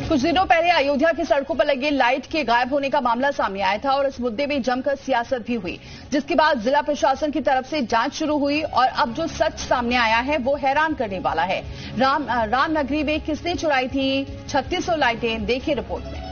कुछ दिनों पहले अयोध्या की सड़कों पर लगे लाइट के गायब होने का मामला सामने आया था और इस मुद्दे में जमकर सियासत भी हुई, जिसके बाद जिला प्रशासन की तरफ से जांच शुरू हुई और अब जो सच सामने आया है वो हैरान करने वाला है। रामनगरी में किसने चुराई थी 3600 लाइटें, देखिए रिपोर्ट में।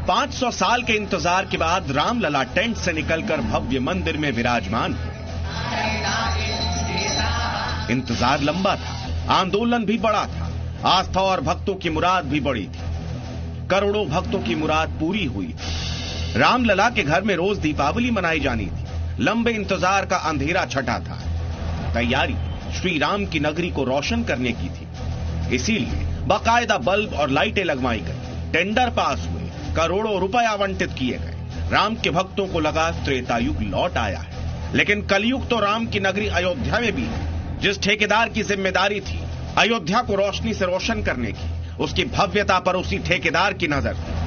500 साल के इंतजार के बाद रामलला टेंट से निकलकर भव्य मंदिर में विराजमान हुए। इंतजार लंबा था, आंदोलन भी बड़ा था, आस्था और भक्तों की मुराद भी बड़ी थी। करोड़ों भक्तों की मुराद पूरी हुई थी। रामलला के घर में रोज दीपावली मनाई जानी थी। लंबे इंतजार का अंधेरा छटा था। तैयारी श्री राम की नगरी को रोशन करने की थी, इसीलिए बाकायदा बल्ब और लाइटें लगवाई गई। टेंडर पास हुए, करोड़ों रुपए आवंटित किए गए। राम के भक्तों को लगा त्रेतायुग लौट आया है, लेकिन कलयुग तो राम की नगरी अयोध्या में भी है। जिस ठेकेदार की जिम्मेदारी थी अयोध्या को रोशनी से रोशन करने की, उसकी भव्यता पर उसी ठेकेदार की नजर थी।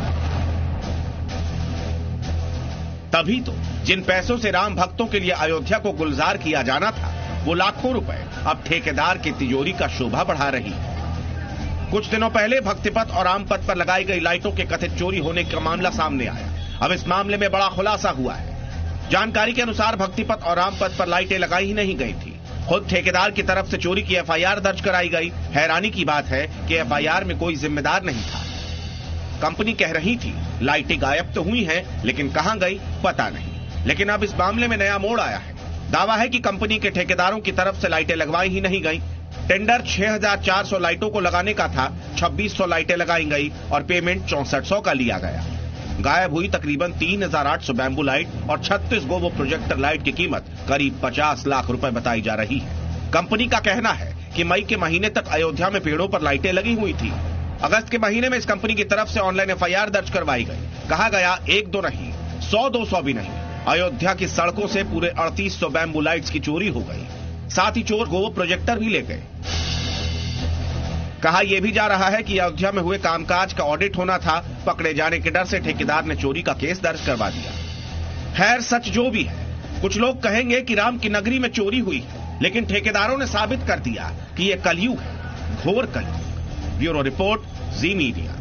तभी तो जिन पैसों से राम भक्तों के लिए अयोध्या को गुलजार किया जाना था, वो लाखों रुपए अब ठेकेदार की तिजोरी का शोभा बढ़ा रही है। कुछ दिनों पहले भक्तिपथ और रामपथ पर लगाई गई लाइटों के कथित चोरी होने का मामला सामने आया। अब इस मामले में बड़ा खुलासा हुआ है। जानकारी के अनुसार भक्तिपथ और रामपथ पर लाइटें लगाई ही नहीं गई थी। खुद ठेकेदार की तरफ से चोरी की एफआईआर दर्ज कराई गई। हैरानी की बात है कि एफआईआर में कोई जिम्मेदार नहीं था। कंपनी कह रही थी लाइटें गायब तो हुई हैं, लेकिन कहां गई पता नहीं। लेकिन अब इस मामले में नया मोड़ आया है। दावा है कि कंपनी के ठेकेदारों की तरफ से लाइटें लगवाई ही नहीं गई। टेंडर 6400 लाइटों को लगाने का था, 2600 लाइटें लगाई गई और पेमेंट 6400 का लिया गया। गायब हुई तकरीबन 3800 बैम्बू लाइट और 36 गोवो प्रोजेक्टर लाइट की कीमत करीब 50 लाख रुपए बताई जा रही है। कंपनी का कहना है कि मई के महीने तक अयोध्या में पेड़ों पर लाइटें लगी हुई थी। अगस्त के महीने में इस कंपनी की तरफ से ऑनलाइन एफआईआर दर्ज करवाई गई। कहा गया 1-2 नहीं, 100-200 भी नहीं, अयोध्या की सड़कों से पूरे 3800 बैम्बू लाइट्स की चोरी हो गई। साथ ही चोर गोवो प्रोजेक्टर भी ले गए। कहा यह भी जा रहा है कि अयोध्या में हुए कामकाज का ऑडिट होना था। पकड़े जाने के डर से ठेकेदार ने चोरी का केस दर्ज करवा दिया। खैर सच जो भी है, कुछ लोग कहेंगे कि राम की नगरी में चोरी हुई, लेकिन ठेकेदारों ने साबित कर दिया कि यह कलयुग है, घोर कलयुग। ब्यूरो रिपोर्ट, जी मीडिया।